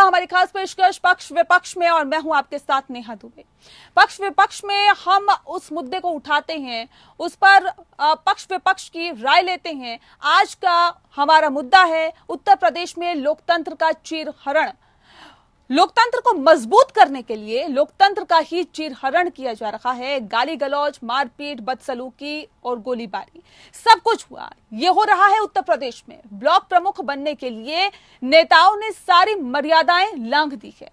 हमारी खास पेशकश पक्ष विपक्ष में, और मैं हूं आपके साथ नेहा दुबे। पक्ष विपक्ष में हम उस मुद्दे को उठाते हैं, उस पर पक्ष विपक्ष की राय लेते हैं। आज का हमारा मुद्दा है उत्तर प्रदेश में लोकतंत्र का चीरहरण। लोकतंत्र को मजबूत करने के लिए लोकतंत्र का ही चीरहरण किया जा रहा है। गाली गलौज, मारपीट, बदसलूकी और गोलीबारी सब कुछ हुआ। ये हो रहा है उत्तर प्रदेश में। ब्लॉक प्रमुख बनने के लिए नेताओं ने सारी मर्यादाएं लांघ दी है।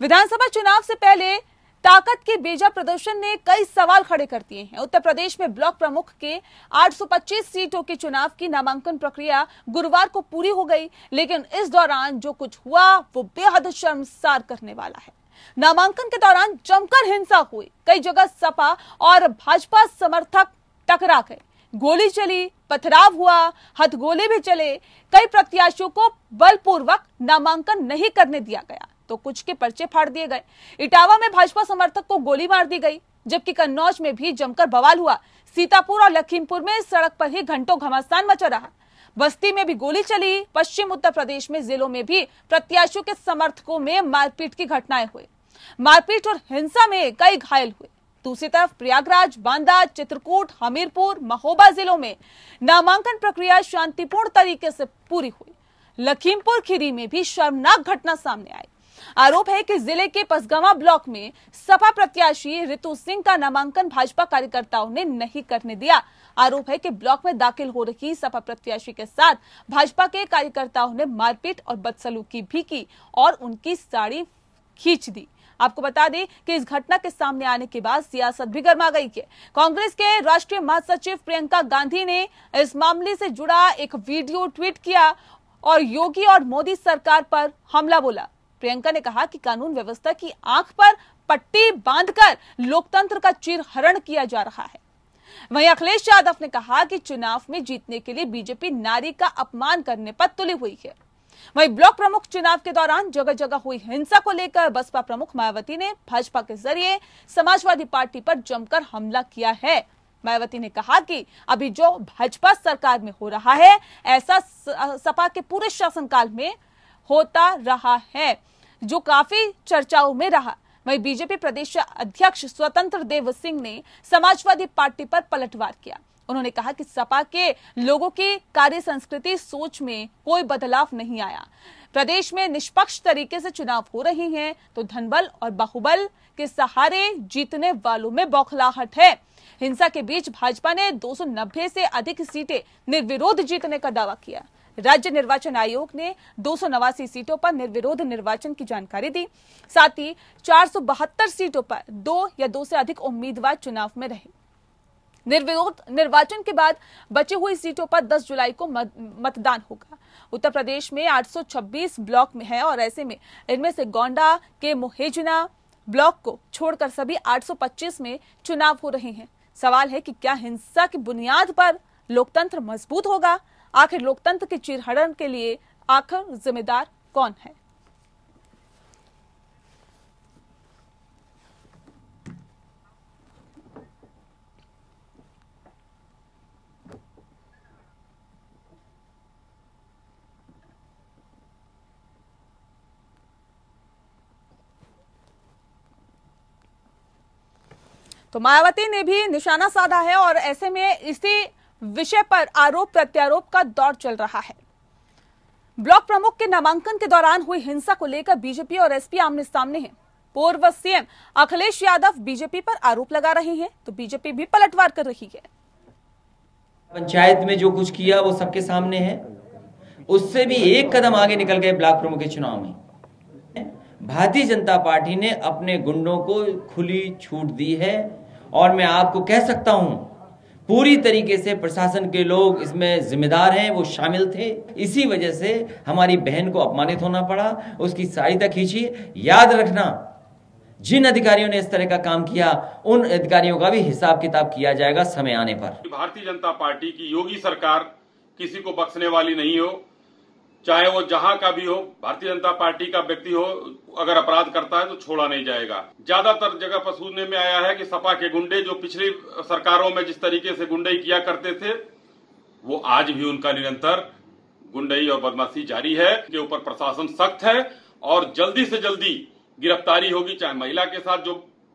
विधानसभा चुनाव से पहले ताकत के बेजा प्रदर्शन ने कई सवाल खड़े कर दिए हैं। उत्तर प्रदेश में ब्लॉक प्रमुख के 825 सीटों के चुनाव की नामांकन प्रक्रिया गुरुवार को पूरी हो गई, लेकिन इस दौरान जो कुछ हुआ वो बेहद शर्मसार करने वाला है। नामांकन के दौरान जमकर हिंसा हुई। कई जगह सपा और भाजपा समर्थक टकरा गए, गोली चली, पथराव हुआ, हथगोले भी चले। कई प्रत्याशियों को बलपूर्वक नामांकन नहीं करने दिया गया तो कुछ के पर्चे फाड़ दिए गए। इटावा में भाजपा समर्थक को गोली मार दी गई, जबकि कन्नौज में भी जमकर बवाल हुआ। सीतापुर और लखीमपुर में सड़क पर ही घंटों घमासान मचा रहा। बस्ती में भी गोली चली। पश्चिम उत्तर प्रदेश में जिलों में भी प्रत्याशियों के समर्थकों में मारपीट की घटनाएं हुई। मारपीट और हिंसा में कई घायल हुए। दूसरी तरफ प्रयागराज, बांदा, चित्रकूट, हमीरपुर, महोबा जिलों में नामांकन प्रक्रिया शांतिपूर्ण तरीके से पूरी हुई। लखीमपुर खीरी में भी शर्मनाक घटना सामने आई। आरोप है कि जिले के पसगवां ब्लॉक में सपा प्रत्याशी रितु सिंह का नामांकन भाजपा कार्यकर्ताओं ने नहीं करने दिया। आरोप है कि ब्लॉक में दाखिल हो रही सपा प्रत्याशी के साथ भाजपा के कार्यकर्ताओं ने मारपीट और बदसलूकी भी की और उनकी साड़ी खींच दी। आपको बता दें कि इस घटना के सामने आने के बाद सियासत भी गर्मा गई है। कांग्रेस के राष्ट्रीय महासचिव प्रियंका गांधी ने इस मामले से जुड़ा एक वीडियो ट्वीट किया और योगी और मोदी सरकार पर हमला बोला। प्रियंका ने कहा कि कानून व्यवस्था की आंख पर पट्टी बांधकर लोकतंत्र का चीरहरण किया जा रहा है। वहीं अखिलेश यादव ने कहा कि चुनाव में जीतने के लिए बीजेपी नारी का अपमान करने पर तुली हुई है। वहीं ब्लॉक प्रमुख चुनाव के दौरान जगह जगह हुई हिंसा को लेकर बसपा प्रमुख मायावती ने भाजपा के जरिए समाजवादी पार्टी पर जमकर हमला किया है। मायावती ने कहा कि अभी जो भाजपा सरकार में हो रहा है, ऐसा सपा के पूरे शासनकाल में होता रहा है, जो काफी चर्चाओं में रहा। वहीं बीजेपी प्रदेश अध्यक्ष स्वतंत्र देव सिंह ने समाजवादी पार्टी पर पलटवार किया। उन्होंने कहा कि सपा के लोगों की कार्य संस्कृति, सोच में कोई बदलाव नहीं आया। प्रदेश में निष्पक्ष तरीके से चुनाव हो रहे हैं तो धनबल और बाहुबल के सहारे जीतने वालों में बौखलाहट है। हिंसा के बीच भाजपा ने 290 से अधिक सीटें निर्विरोध जीतने का दावा किया। राज्य निर्वाचन आयोग ने 289 सीटों पर निर्विरोध निर्वाचन की जानकारी दी। साथ ही 472 सीटों पर 2 या 2 से अधिक उम्मीदवार चुनाव में रहे। निर्विरोध निर्वाचन के बाद बची हुई सीटों पर 10 जुलाई को मतदान होगा। उत्तर प्रदेश में 826 ब्लॉक में है और ऐसे में इनमें से गोंडा के मोहेजना ब्लॉक को छोड़कर सभी 825 में चुनाव हो रहे हैं। सवाल है कि क्या हिंसा की बुनियाद पर लोकतंत्र मजबूत होगा? आखिर लोकतंत्र के चीरहरण के लिए आखिर जिम्मेदार कौन है? तो मायावती ने भी निशाना साधा है और ऐसे में इसी विषय पर आरोप प्रत्यारोप का दौर चल रहा है। ब्लॉक प्रमुख के नामांकन के दौरान हुई हिंसा को लेकर बीजेपी और एसपी आमने सामने हैं। पूर्व सीएम अखिलेश यादव बीजेपी पर आरोप लगा रहे हैं तो बीजेपी भी पलटवार कर रही है। पंचायत में जो कुछ किया वो सबके सामने है। उससे भी एक कदम आगे निकल गए ब्लॉक प्रमुख के चुनाव में। भारतीय जनता पार्टी ने अपने गुंडों को खुली छूट दी है और मैं आपको कह सकता हूं पूरी तरीके से प्रशासन के लोग इसमें जिम्मेदार हैं, वो शामिल थे। इसी वजह से हमारी बहन को अपमानित होना पड़ा, उसकी साड़ी तक खींची। याद रखना, जिन अधिकारियों ने इस तरह का काम किया उन अधिकारियों का भी हिसाब किताब किया जाएगा समय आने पर। भारतीय जनता पार्टी की योगी सरकार किसी को बख्शने वाली नहीं हो, चाहे वो जहां का भी हो। भारतीय जनता पार्टी का व्यक्ति हो, अगर अपराध करता है तो छोड़ा नहीं जाएगा। ज्यादातर जगह पर सुनने में आया है कि सपा के गुंडे जो पिछली सरकारों में जिस तरीके से गुंडई किया करते थे, वो आज भी उनका निरंतर गुंडई और बदमाशी जारी है। के ऊपर प्रशासन सख्त है और जल्दी से जल्दी गिरफ्तारी होगी, चाहे महिला के साथ जो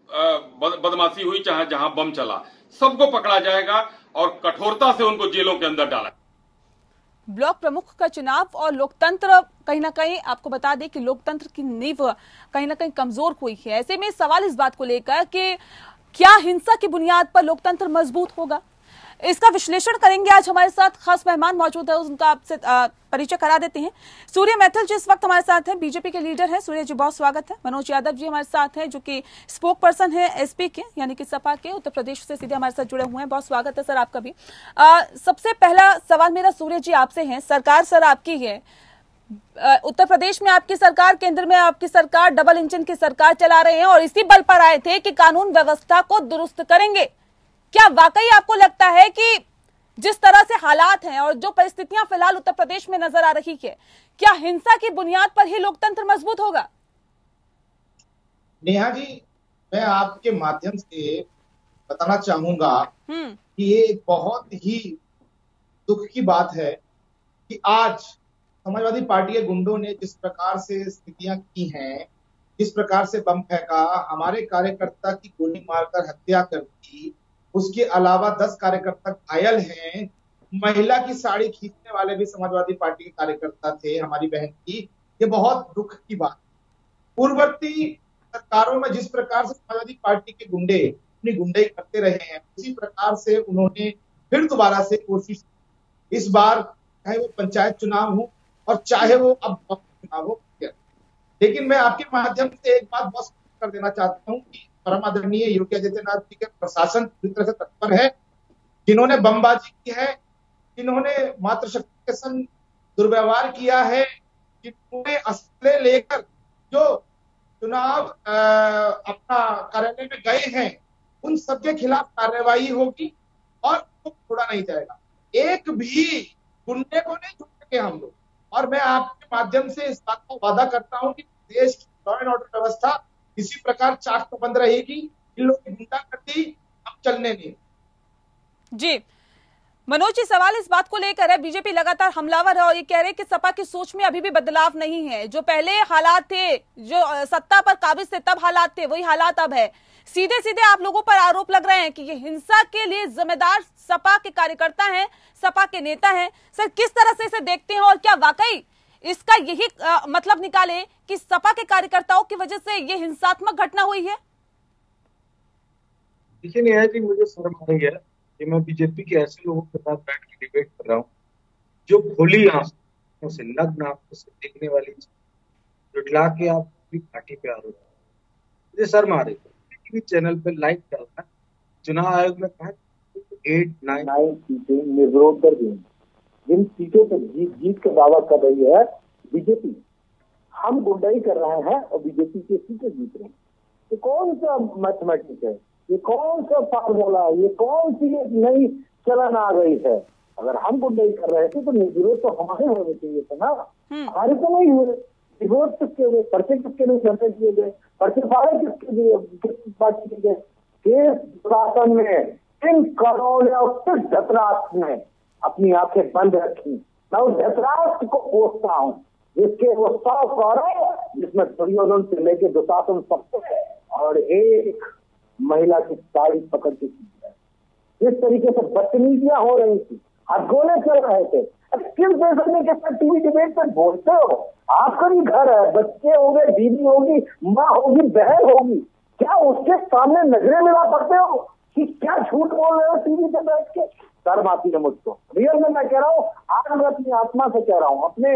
बदमाशी हुई, चाहे जहां बम चला, सबको पकड़ा जाएगा और कठोरता से उनको जेलों के अंदर डाला। ब्लॉक प्रमुख का चुनाव और लोकतंत्र, कहीं ना कहीं आपको बता दें कि लोकतंत्र की नींव कहीं ना कहीं कमजोर हुई है। ऐसे में सवाल इस बात को लेकर कि क्या हिंसा की बुनियाद पर लोकतंत्र मजबूत होगा, इसका विश्लेषण करेंगे। आज हमारे साथ खास मेहमान मौजूद है, उनका आपसे परिचय करा देते हैं। सूर्य मैथिल जी इस वक्त हमारे साथ हैं, बीजेपी के लीडर हैं। सूर्य जी बहुत स्वागत है। मनोज यादव जी हमारे साथ हैं, जो कि स्पोक पर्सन है एसपी के, यानी कि सपा के, उत्तर प्रदेश से सीधे हमारे साथ जुड़े हुए हैं। बहुत स्वागत है सर आपका भी। सबसे पहला सवाल मेरा सूर्य जी आपसे है। सरकार सर आपकी है, उत्तर प्रदेश में आपकी सरकार, केंद्र में आपकी सरकार, डबल इंजन की सरकार चला रहे हैं और इसी बल पर आए थे कि कानून व्यवस्था को दुरुस्त करेंगे। क्या वाकई आपको लगता है कि जिस तरह से हालात हैं और जो परिस्थितियां फिलहाल उत्तर प्रदेश में नजर आ रही है, क्या हिंसा की बुनियाद पर ही लोकतंत्र मजबूत होगा? नेहा जी, मैं आपके माध्यम से बताना चाहूंगा कि ये एक बहुत ही दुख की बात है कि आज समाजवादी पार्टी के गुंडों ने जिस प्रकार से स्थितियां की हैं, जिस प्रकार से बम फेंका, हमारे कार्यकर्ता की गोली मारकर हत्या कर दी, उसके अलावा 10 कार्यकर्ता घायल हैं, महिला की साड़ी खींचने वाले भी समाजवादी पार्टी के कार्यकर्ता थे, हमारी बहन की। ये बहुत दुख की बात। पूर्ववर्ती सरकारों में जिस प्रकार से समाजवादी पार्टी के गुंडे अपनी गुंडाई करते रहे हैं, उसी प्रकार से उन्होंने फिर दोबारा से कोशिश, इस बार चाहे वो पंचायत चुनाव हो और चाहे वो अब चुनाव हो। लेकिन मैं आपके माध्यम से एक बात बहुत कर देना चाहता हूँ कि परम आदरणीय योगी आदित्यनाथ जी के प्रशासन पूरी तरह से तत्पर है। जिन्होंने बमबाजी की है, जिन्होंने मातृशक्ति के संग दुर्व्यवहार किया है, जिन्होंने असले लेकर जो चुनाव अपना कार्यालय में गए हैं, उन सबके खिलाफ कार्रवाई होगी और उनको छोड़ा नहीं जाएगा। एक भी गुंडे को नहीं छोड़ेंगे हम लोग। और मैं आपके माध्यम से इस बात का वादा करता हूं कि देश की लॉ एंड ऑर्डर व्यवस्था इसी प्रकार चाक तो बंद रहेगी। इन लोगों की गुंडागर्दी हम चलने नहीं। जी मनोज जी, सवाल इस बात को लेकर है, बीजेपी लगातार हमलावर है और ये कह रहे हैं कि सपा की सोच में अभी भी बदलाव नहीं है। जो पहले हालात थे, जो सत्ता पर काबिज थे तब हालात थे, वही हालात अब है। सीधे सीधे आप लोगों पर आरोप लग रहे हैं कि ये हिंसा के लिए जिम्मेदार सपा के कार्यकर्ता हैं, सपा के नेता हैं। सर, किस तरह से इसे देखते हैं और क्या वाकई इसका यही मतलब निकाले कि सपा के कार्यकर्ताओं की वजह से ये हिंसात्मक घटना हुई है? देखिए नेहा जी, मुझे शर्म आ रही है कि मैं बीजेपी के ऐसे लोगों के साथ बैठ के डिबेट कर रहा हूँ जो खुली आंखों से, नग्न आंखों से देखने वाली चीज जुटला के आप अपनी पार्टी पे आरोप। मुझे शर्म आ रही है। टीवी चैनल पे लाइव चल रहा है, चुनाव आयोग ने कहा 8-9 सीटें निर्विरोध कर दी। जिन सीटों पर जीत का दावा कर रही है बीजेपी, हम गुंडाई कर रहे हैं और बीजेपी की सीटें जीत रही हैं। ये कौन सा मैथमेटिक्स है? ये कौन सा फार्मूला? ये कौन सी नई चलन आ गई है? अगर हम गुंडाई कर रहे थे तो निर्विरोध तो हमारे होने चाहिए था ना, हमारे तो नहीं हुए। विरोध किसके हुए? पर्चे किसके नहीं करने दिए गए? पर्चे फाड़े किसके लिए, किस पार्टी के लिए? केस शासन में इन करोड़ और किस धतराष्ट्र ने अपनी आंखें बंद रखी। मैं उस धतराष्ट्र को कोसता हूँ जिसके वो 100 करोड़, जिसमें दुर्योधन से लेके दुशासन सबसे और एक महिला की साड़ी पकड़ के जिस तरीके से बदतमीजियां हो रही थी, हथगोले चल रहे थे। किस बेसरने के साथ टीवी डिबेट पर बोलते हो? आपका भी घर है, बच्चे होंगे, बीवी होगी, माँ होगी, बहन होगी, क्या उसके सामने नजरें मिला पड़ते हो कि क्या झूठ बोल रहे हो टीवी पे बैठ के? शर्म आती है मुझको, रियल में मैं कह रहा हूँ। आज मैं अपनी आत्मा से कह रहा हूँ, अपने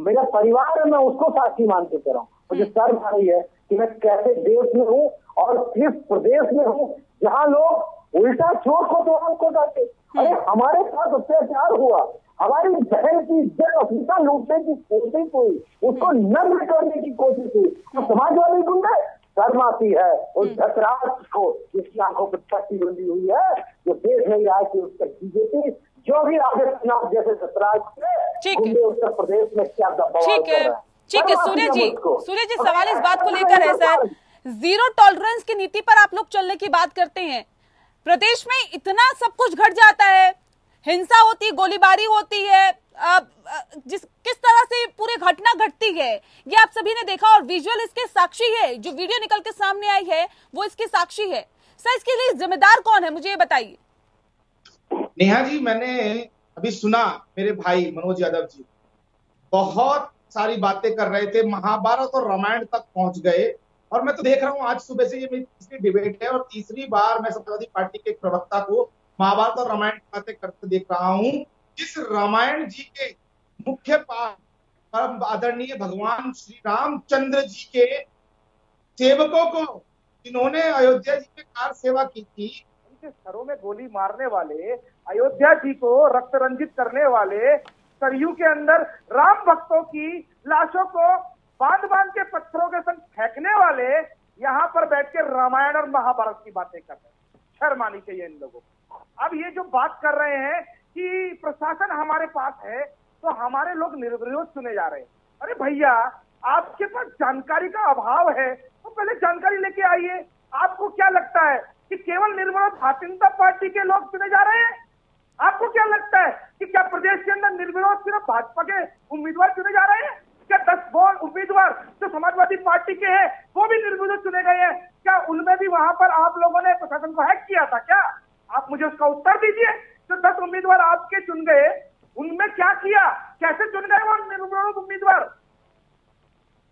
मेरा परिवार है, मैं उसको साक्षी मान के कह रहा हूँ। मुझे शर्म आ रही है कि मैं कैसे देश में हूँ और किस प्रदेश में हूँ जहाँ लोग उल्टा चोर को तो हमको डांटे। अरे हमारे साथ अत्याचार हुआ, हमारी बहन की इज्जत अपना लूटने की कोशिश हुई, उसको नग्न करने की कोशिश हुई, तो समाजवादी गुंडे। शर्म आती है उस धतराष्ट्र को जिसकी आंखों पर पट्टी बंधी हुई है, जो देख नहीं रहा है कि उसका बीजेपी जो भी आदित्यनाथ जैसे धतराष्ट्र गुंडे उत्तर प्रदेश में क्या दबाव। ठीक है सूर्य जी, सवाल इस बात को लेकर है सर, जीरो टॉलरेंस की नीति पर आप लोग चलने की बात करते हैं। प्रदेश में इतना सब कुछ घट जाता है, हिंसा होती, गोलीबारी होती है, किस तरह से पूरी घटना घटती है ये आप सभी ने देखा और विजुअल इसके साक्षी है। जो वीडियो निकल के सामने आई है वो इसकी साक्षी है। सर, इसके लिए जिम्मेदार कौन है, मुझे ये बताइए। नेहा जी, मैंने अभी सुना मेरे भाई मनोज यादव जी बहुत सारी बातें कर रहे थे, महाभारत और रामायण तक पहुंच गए। और मैं तो देख रहा हूं आज सुबह से ये मेरी तीसरी डिबेट है और तीसरी बार मैं समाजवादी पार्टी के एक प्रवक्ता को महाभारत और रामायण की बातें करते देख रहा हूं। जिस रामायण जी के मुख्य परम आदरणीय भगवान श्री रामचंद्र जी के सेवकों को जिन्होंने अयोध्या जी में कार सेवा की थी, उनके सरों में गोली मारने वाले, अयोध्या जी को रक्त रंजित करने वाले, सरयू के अंदर राम भक्तों की लाशों को बांध बांध के पत्थरों के संग फेंकने वाले यहाँ पर बैठ के रामायण और महाभारत की बातें कर रहे हैं। शर्म आनी चाहिए इन लोगों को। अब ये जो बात कर रहे हैं कि प्रशासन हमारे पास है तो हमारे लोग निर्विरोध चुने जा रहे हैं। अरे भैया, आपके पास जानकारी का अभाव है तो पहले जानकारी लेके आइए। आपको क्या लगता है कि केवल निर्विरोध भारतीय जनता पार्टी के लोग चुने जा रहे हैं? आपको क्या लगता है कि क्या प्रदेश के अंदर निर्विरोध सिर्फ भाजपा के उम्मीदवार चुने जा रहे हैं? क्या 10 उम्मीदवार जो समाजवादी पार्टी के हैं वो भी निर्विरोध चुने गए हैं? क्या उनमें भी वहां पर आप लोगों ने प्रशासन को हैक किया था क्या? आप मुझे उसका उत्तर दीजिए। जो 10 उम्मीदवार आपके चुन गए उनमें क्या किया, कैसे चुन गए वो निर्विरोध उम्मीदवार?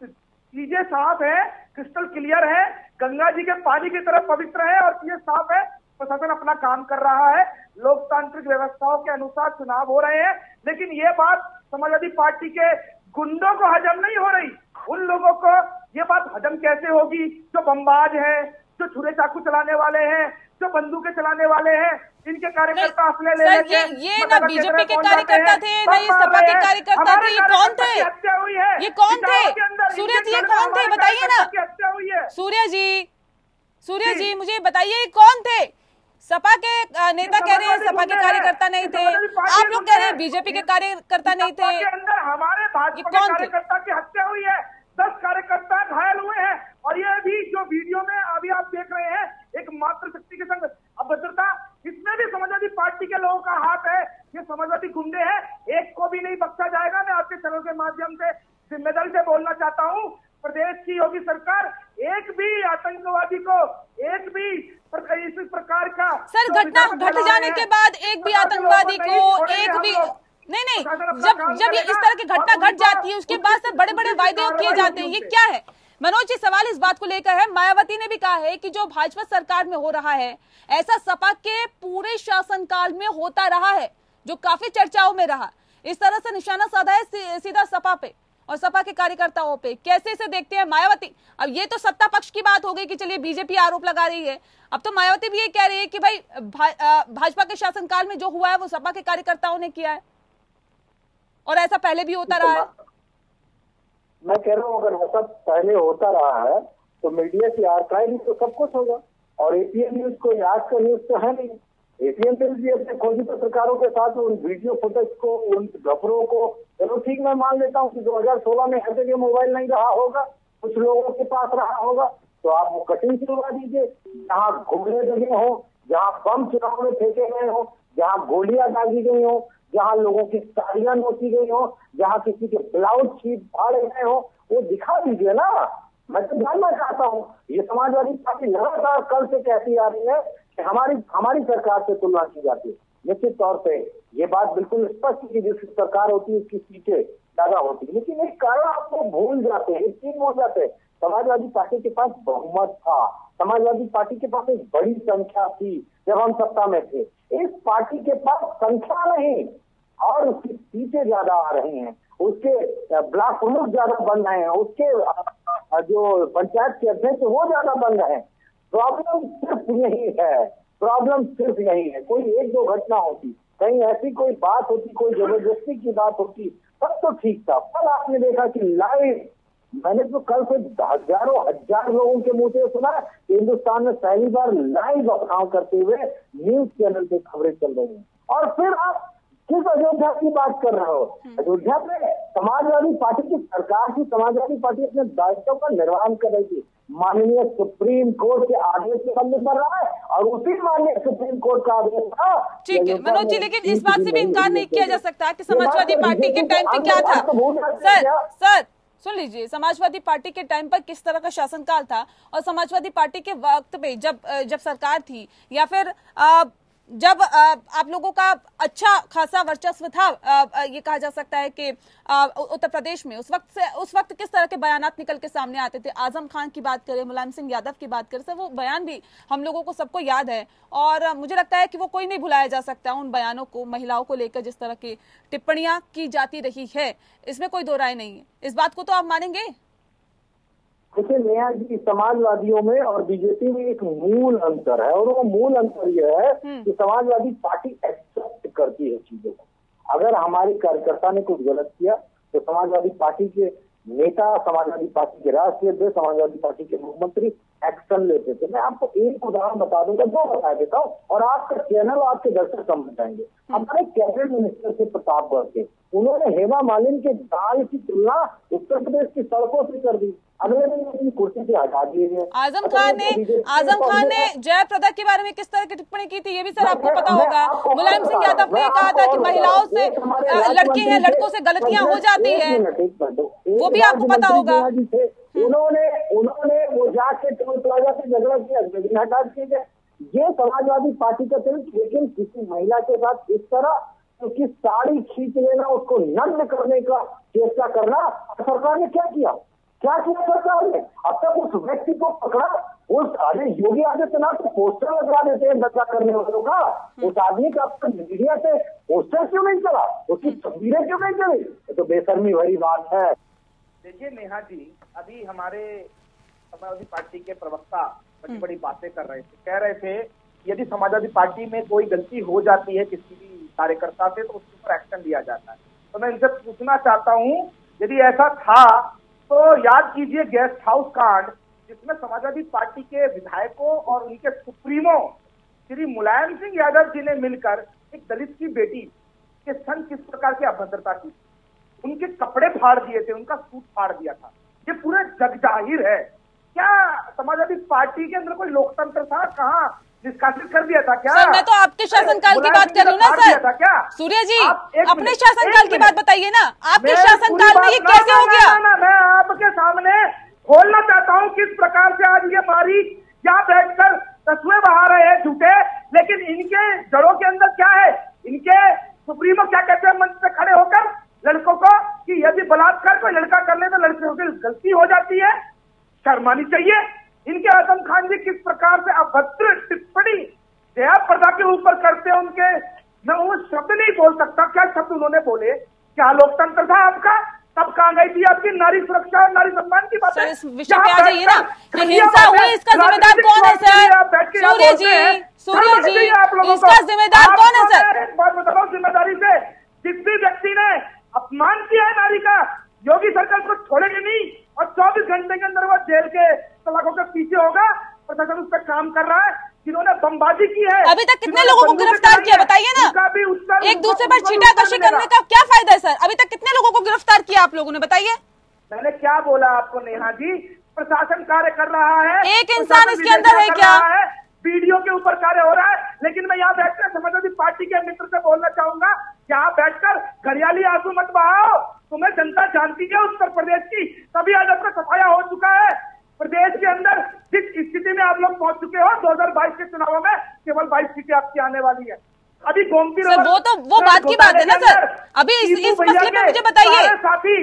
चीजें साफ है, क्रिस्टल क्लियर है, गंगा जी के पानी की तरह पवित्र है और चीजें साफ है। प्रशासन अपना काम कर रहा है, लोकतांत्रिक व्यवस्थाओं के अनुसार चुनाव हो रहे हैं। लेकिन ये बात समाजवादी पार्टी के गुंडों को हजम नहीं हो रही। उन लोगों को ये बात हजम कैसे होगी जो बमबाज है, जो छुरे चाकू चलाने वाले हैं, जो बंदूकें चलाने वाले हैं, इनके कार्यकर्ता असले ले लेके ये ना बीजेपी के कार्यकर्ता थे ना ये सपा के कार्यकर्ता थे। ये कौन थे? हत्या हुई है। ये कौन थे? सूर्य जी, ये कौन थे बताइए ना। हत्या हुई है। सूर्य जी मुझे बताइए ये कौन थे? सपा के नेता कह रहे हैं सपा के कार्यकर्ता नहीं थे, आप लोग कह रहे हैं बीजेपी के कार्यकर्ता नहीं थे। अंदर हमारे भाजपा के कार्यकर्ता की हत्या हुई है, 10 कार्यकर्ता घायल हुए हैं। और ये भी जो वीडियो में अभी आप देख रहे हैं एक मात्र शक्ति के संग अभद्रता, इसमें भी समाजवादी पार्टी के लोगों का हाथ है। ये समाजवादी गुंडे हैं, एक को भी नहीं बख्शा जाएगा। मैं आपके चैनल के माध्यम से जिम्मेदारी से बोलना चाहता हूँ, प्रदेश की योगी सरकार एक भी आतंकवादी को, एक भी इस प्रकार का सर घटना घट जाने के बाद एक भी आतंकवादी को, एक भी नहीं, जब ये इस तरह की घटना घट जाती है उसके बाद सर बड़े बड़े वायदे किए जाते हैं, ये क्या है? मनोज जी, सवाल इस बात को लेकर है, मायावती ने भी कहा है कि जो भाजपा सरकार में हो रहा है ऐसा सपा के पूरे शासनकाल में होता रहा है, जो काफी चर्चाओं में रहा। इस तरह से निशाना साधा है सीधा सपा पे और सपा के कार्यकर्ताओं पे। कैसे इसे देखते हैं मायावती? अब ये तो सत्ता पक्ष की बात हो गई कि चलिए बीजेपी आरोप लगा रही है, अब तो मायावती भी ये कह रही है कि भाई भाजपा के शासनकाल में जो हुआ है वो सपा के कार्यकर्ताओं ने किया है और ऐसा पहले भी होता रहा है। मैं कह रहा हूँ अगर ऐसा पहले होता रहा है तो मीडिया की आर्काइव में तो सब कुछ होगा। और एपीएन न्यूज कोई आज का न्यूज तो है नहीं। एपीएन न्यूज भी अपने खोजी पत्रकारों के साथ उन वीडियो फुटेज को, उन खबरों को, चलो ठीक मैं मान लेता हूँ कि 2016 में हर जगह मोबाइल नहीं रहा होगा, कुछ लोगों के पास रहा होगा, तो आप वो कटिंग करवा दीजिए। जहाँ घूमने लगे हो, जहाँ बम चुनाव में फेंके गए हो, जहाँ गोलियां दागी गई हो, जहाँ लोगों की साड़ियां नोची गई हो, जहाँ किसी के ब्लाउज छीट फाड़े गए हो, वो दिखा दीजिए ना। मैं तो जानना चाहता हूँ, ये समाजवादी पार्टी लगातार कल से कहती आ रही है कि हमारी सरकार से तुलना की जाती है। निश्चित तौर पे ये बात बिल्कुल स्पष्ट है कि जिस सरकार होती है उसकी सीटें ज्यादा होती है, लेकिन एक कारण आपको भूल जाते हैं, एक चीज भूल जाते हैं, समाजवादी पार्टी के पास बहुमत था, समाजवादी पार्टी के पास एक बड़ी संख्या थी जब हम सत्ता में थे। इस पार्टी के पास संख्या नहीं और उसकी सीटें ज्यादा आ रही हैं, उसके ब्लॉक प्रमुख ज्यादा बन रहे हैं, उसके जो पंचायत के अध्यक्ष वो ज्यादा बन रहे हैं। प्रॉब्लम सिर्फ यही है। कोई एक दो घटना होती, कहीं ऐसी कोई बात होती, कोई जबरदस्ती की बात होती, तब तो ठीक था। कल आपने देखा कि लाइव, मैंने तो कल से हजार लोगों के मुंह से सुना कि हिंदुस्तान में पहली बार लाइव अफवाह करते हुए न्यूज चैनल पे खबरें चल रही हैं। और फिर आप किस अयोध्या की बात कर रहे हो? अयोध्या में समाजवादी पार्टी की सरकार थी, समाजवादी पार्टी अपने दायित्व का निर्वहन कर रही थी। माननीय सुप्रीम कोर्ट के आदेश से बंद कर रहा है और उसी माननीय सुप्रीम कोर्ट का आदेश था। ठीक है मनोज जी, लेकिन इस बात से भी इनकार नहीं किया जा सकता कि समाजवादी पार्टी के टाइम पे क्या था। सर सुन लीजिए, समाजवादी पार्टी के टाइम पर किस तरह का शासनकाल था और समाजवादी पार्टी के वक्त पे जब सरकार थी या फिर जब आप लोगों का अच्छा खासा वर्चस्व था, ये कहा जा सकता है कि उत्तर प्रदेश में उस वक्त किस तरह के बयानात निकल के सामने आते थे। आजम खान की बात करें, मुलायम सिंह यादव की बात करें, सर वो बयान भी हम लोगों को सबको याद है और मुझे लगता है कि वो कोई नहीं भुलाया जा सकता उन बयानों को। महिलाओं को लेकर जिस तरह की टिप्पणियां की जाती रही है, इसमें कोई दो राय नहीं है। इस बात को तो आप मानेंगे? देखिए नेहा जी, समाजवादियों में और बीजेपी में एक मूल अंतर है और वो मूल अंतर यह है कि समाजवादी पार्टी एक्सेप्ट करती है चीजों को। अगर हमारे कार्यकर्ता ने कुछ गलत किया तो समाजवादी पार्टी के नेता, समाजवादी पार्टी के राष्ट्रीय अध्यक्ष, समाजवादी पार्टी के मुख्यमंत्री एक्शन लेते थे। मैं आपको एक उदाहरण बता दूंगा, दो बता देता हूँ और आपका चैनल और आपके दर्शक समझ जाएंगे। हमारे कैबिनेट मिनिस्टर थे प्रतापगढ़ के, उन्होंने हेमा मालिनी के दाल की तुलना उत्तर प्रदेश की सड़कों से कर दी। अगले दिन अपनी कुर्सी से हटा दिए गए। आजम खान ने जयप्रदा के बारे में किस तरह की टिप्पणी की थी, ये भी सर आपको पता होगा। मुलायम सिंह यादव ने कहा था कि महिलाओं से, लड़के हैं, लड़कों से गलतियां हो जाती है, वो भी आपको पता होगा। उन्होंने वो जाके टोल प्लाजा से झगड़ा किया, हटा दिए गए। ये समाजवादी पार्टी का चरित्र। लेकिन किसी महिला के साथ इस तरह उसकी साड़ी खींच लेना, उसको नग्न करने का चेष्टा करना, सरकार ने क्या किया सरकार ने? अब तक उस व्यक्ति को पकड़ा, योगी आदित्यनाथ को पोस्टर लगा देते हैं दंगा करने वालों का, उस आदमी का अब तक मीडिया से पोस्टर क्यों नहीं चला, उसकी तस्वीरें क्यों नहीं चली? तो बेशर्मी भरी बात है। देखिए नेहा जी, अभी हमारे समाजवादी पार्टी के प्रवक्ता बड़ी बड़ी बातें कर रहे थे, कह रहे थे यदि समाजवादी पार्टी में कोई गलती हो जाती है किसी भी कार्यकर्ता से तो उसके ऊपर एक्शन लिया जाता है। तो मैं इनसे पूछना चाहता हूँ, यदि ऐसा था तो याद कीजिए गेस्ट हाउस कांड, जिसमें समाजवादी पार्टी के विधायकों और उनके सुप्रीमो श्री मुलायम सिंह यादव जी ने मिलकर एक दलित की बेटी के संग किस प्रकार की अभद्रता की, उनके कपड़े फाड़ दिए थे, उनका सूट फाड़ दिया था। ये पूरे जग जाहिर है। क्या समाजवादी पार्टी के अंदर कोई लोकतंत्र था? कहाँ निष्कासित कर दिया था क्या? सर मैं तो आपके शासनकाल की बात कर रही हूँ ना सर। सूर्य जी अपने शासनकाल की बात बताइए ना, आपके शासनकाल में ये कैसे हो गया? मैं आपके सामने खोलना चाहता हूँ किस प्रकार से आज ये मारी यहाँ बैठकर तस्वीरें बहा रहे हैं झूठे, लेकिन इनके जड़ों के अंदर क्या है? इनके सुप्रीमो क्या कहते हैं मंच पे खड़े होकर लड़कों को कि यदि बलात्कार कोई लड़का कर ले तो लड़कियों की गलती हो जाती है, शर्मानी चाहिए। इनके आजम खान जी किस प्रकार से अभद्र टिप्पणी जयाप्रदा के ऊपर करते हैं, उनके मैं वो शब्द नहीं बोल सकता, क्या शब्द उन्होंने बोले? क्या लोकतंत्र था आपका? तब कहाँ गई थी आपकी नारी सुरक्षा और नारी सम्मान की बात? इस विषय पे आ जाइए ना, ये हिंसा हुई इसका जिम्मेदार कौन है सर? सूर्य जी इसका जिम्मेदार कौन है सर? एक बात बता रहा हूँ जिम्मेदारी से, जिस भी व्यक्ति ने अपमान किया है नारी का, योगी सरकार को छोड़ेगी नहीं और 24 घंटे के अंदर वो जेल के सलाखों के पीछे होगा। प्रशासन उस पर काम कर रहा है। जिन्होंने बमबाजी की है, अभी तक कितने लोगों को गिरफ्तार किया बताइए ना? एक दूसरे पर छींटाकशी करने का क्या फायदा है सर? अभी तक कितने लोगों को गिरफ्तार किया आप लोगों ने, बताइए? मैंने क्या बोला आपको नेहा जी? प्रशासन कार्य कर रहा है, एक इंसान इसके अंदर है क्या? वीडियो के ऊपर कार्य हो रहा है। लेकिन मैं यहाँ बैठकर समाजवादी पार्टी के मित्र से बोलना चाहूंगा, यहाँ बैठकर घरियाली आंसू मत बहाओ। तुम्हें जनता जानती है उत्तर प्रदेश की, तभी आज आपका सफाया हो चुका है। प्रदेश के अंदर जिस स्थिति में आप लोग पहुंच चुके हो, 2022 के चुनावों में केवल 22 सीटें आपकी आने वाली है। अभी गोमती वो बात की बात है ना सर। अभी इस मसले पे मुझे बताइए,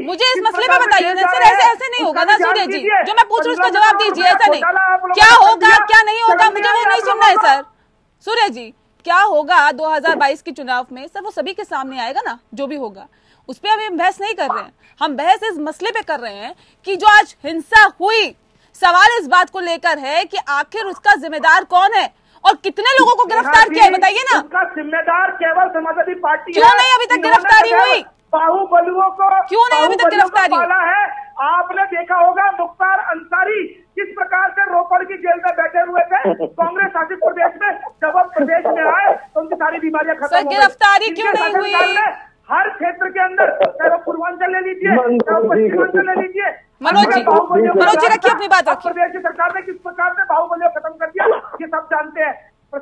मुझे इस मसले पे बताइए ना सर। ऐसे नहीं होगा ना सूर्य जी, जो मैं पूछ रही हूँ उसका जवाब दीजिए। ऐसा नहीं, क्या होगा क्या नहीं होगा मुझे वो नहीं सुनना है सर। सूर्य जी क्या होगा 2022 के चुनाव में सर, वो सभी के सामने आएगा ना, जो भी होगा उस पर अभी हम बहस नहीं कर रहे हैं। हम बहस इस मसले पे कर रहे हैं कि जो आज हिंसा हुई, सवाल इस बात को लेकर है कि आखिर उसका जिम्मेदार कौन है और कितने लोगों को गिरफ्तार किया है, बताइए ना। उसका जिम्मेदार केवल समाजवादी पार्टी क्यों नहीं अभी तक गिरफ्तारी हुई? बाहुबलियों को क्यों नहीं अभी तक गिरफ्तारी है? आपने देखा होगा मुख्तार अंसारी किस प्रकार से रोपड़ की जेल में बैठे हुए थे कांग्रेस शासित प्रदेश में। जब अब प्रदेश में आए तो उनकी सारी बीमारियां खत्म हो गई। गिरफ्तारी क्यों नहीं हुई? हर क्षेत्र के अंदर, चाहे वो पूर्वांचल ले लीजिए, चाहे वो पश्चिमांचल ले लीजिए। मनोज जी रखिए अपनी बात रखिए। प्रदेश की सरकार ने किस प्रकार से बाहुबलियों खत्म कर दिया, ये सब जानते हैं।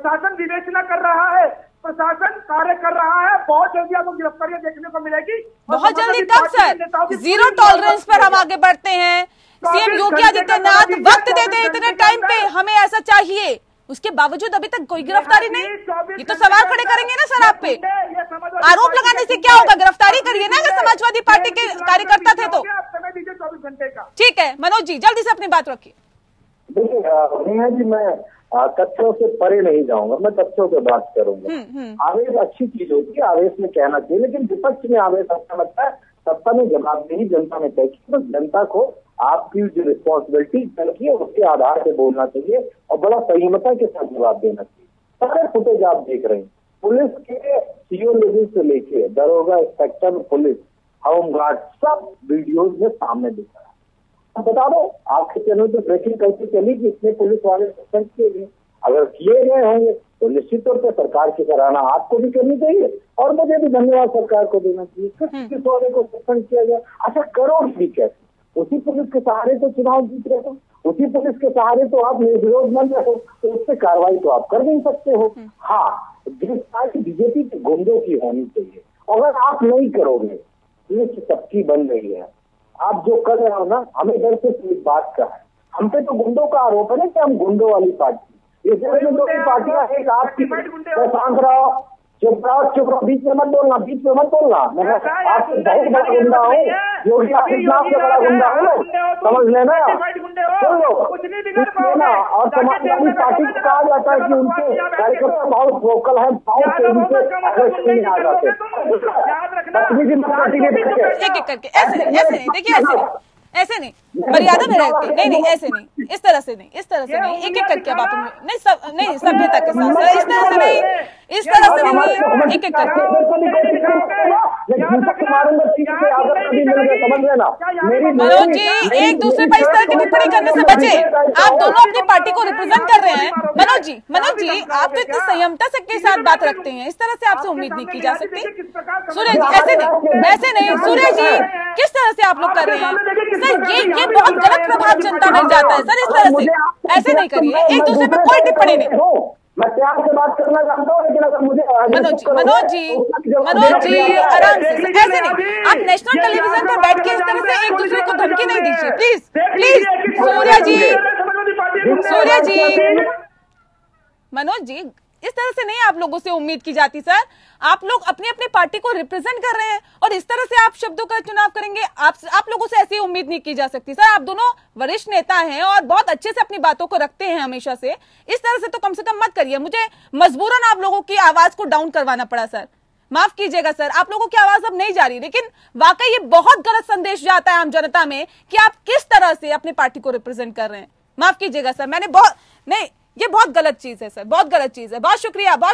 प्रशासन विवेचना कर रहा है, प्रशासन कार्य कर रहा है। बहुत जल्दी आपको गिरफ्तारियां देखने को मिलेगी। बहुत जल्दी कब सर? जीरो टॉलरेंस पर हम आगे बढ़ते हैं। सीएम योगी आदित्यनाथ वक्त देते हैं इतने टाइम पे, हमें ऐसा चाहिए, उसके बावजूद अभी तक कोई गिरफ्तारी नहीं। ये तो सवाल खड़े करेंगे ना सर आप पे। आरोप लगाने से क्या होगा? गिरफ्तारी करिए ना अगर समाजवादी पार्टी के कार्यकर्ता थे तो। 24 घंटे का। ठीक है मनोज जी, जल्दी से अपनी बात रखिए। देखिए नेहा जी, मैं तथ्यों से परे नहीं जाऊंगा, मैं तथ्यों पे बात करूंगा। आवेश अच्छी चीज होती है, आवेश में कहना चाहिए, लेकिन विपक्ष में आवेश अच्छा लगता है। सत्ता में जवाबदेही जनता ने तय की, तो जनता को आपकी जो रिस्पॉन्सिबिलिटी तय की है उसके आधार पे बोलना चाहिए और बड़ा संयमता के साथ जवाब देना चाहिए। सारे फुटेज आप देख रहे हैं, पुलिस के सीओ लेवल से लेके दरोगा, इंस्पेक्टर, पुलिस, होमगार्ड, सब वीडियोज में सामने दिख रहा है। अब बता दो, आपके चैनल पे ब्रेकिंग कैसे चली कि इतने पुलिस वाले सस्पेंड किए गए? अगर किए गए होंगे तो निश्चित तौर पर सरकार की सराहना आपको भी करनी चाहिए और मुझे भी धन्यवाद सरकार को देना चाहिए। किस वाले को सस्पेंड किया गया? अच्छा, करोगे भी कैसे? उसी पुलिस के सहारे तो चुनाव जीत रहे हो, उसी पुलिस के सहारे तो आप निर्विरोध बन रहे हो, तो उससे कार्रवाई तो आप कर नहीं सकते हो। हाँ, गिरफ्तारी बीजेपी के गुंडों की होनी चाहिए। अगर आप नहीं करोगे, पुलिस सबकी बन रही है, आप जो कर रहे हो ना, हमें डर से इस बात का है। हम पे तो गुंडों का आरोप है ना कि हम गुंडों वाली पार्टी, ये गुंडों की पार्टियां एक आपकी। शांत रहो, चुप रहो, बीच में मत बोलना, बीच में मत बोलना। मैं आपसे बहुत बड़ा गुंडा हूँ, योगी आदित्यनाथ से बड़ा गुंडा हूँ, समझ लेना, सुन लो लेना। और समाजवादी पार्टी को कहा जाता है कि उनके कार्यकर्ता बहुत वोकल है, बहुत तेजी से अगर नहीं आ जाते। एक एक करके ऐसे नहीं, देखिए ऐसे नहीं, मर्यादा में रहते, नहीं ऐसे नहीं, इस तरह से नहीं, एक एक करके अब आप नहीं सभ्यता के साथ, इस तरह से नहीं, एक एक करके। मनोज जी, एक दूसरे पर इस तरह की टिप्पणी करने से बचे। आप दोनों अपनी पार्टी को रिप्रेजेंट कर रहे हैं। मनोज जी आप तो इतनी संयमता के साथ बात रखते हैं, इस तरह से आपसे उम्मीद नहीं की जा सकती। सूर्य जी ऐसे नहीं, सूर्य जी किस तरह से आप लोग कर रहे हैं सर? ये बहुत गलत प्रभाव जनता में जाता है सर, इस तरह से ऐसे नहीं करिए, एक दूसरे पर कोई टिप्पणी नहीं। मैं प्यार से बात करना चाहता हूँ, लेकिन अगर मुझे मनोज जी आराम से, ऐसे नहीं, आप नेशनल टेलीविजन पर बैठ के इस तरह से एक दूसरे को धमकी नहीं दीजिए, प्लीज। सूर्य जी, मनोज जी, इस तरह से नहीं आप लोगों से उम्मीद की जाती सर। आप लोग अपनी अपनी पार्टी को रिप्रेजेंट कर रहे हैं और इस तरह से आप शब्दों का चुनाव करेंगे, आप लोगों से ऐसी उम्मीद नहीं की जा सकती सर। आप दोनों वरिष्ठ नेता हैं और बहुत अच्छे से अपनी बातों को रखते हैं हमेशा से, इस तरह से तो कम से कम मत करिए। मुझे मजबूरन आप लोगों की आवाज को डाउन करवाना पड़ा सर, माफ कीजिएगा सर, आप लोगों की आवाज अब नहीं जा रही, लेकिन वाकई ये बहुत गलत संदेश जाता है आम जनता में कि आप किस तरह से अपनी पार्टी को रिप्रेजेंट कर रहे हैं। माफ कीजिएगा सर, ये बहुत गलत चीज है सर, बहुत गलत चीज है। बहुत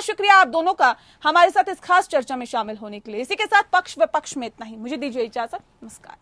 शुक्रिया आप दोनों का हमारे साथ इस खास चर्चा में शामिल होने के लिए। इसी के साथ पक्ष विपक्ष में इतना ही, मुझे दीजिए इजाजत, नमस्कार।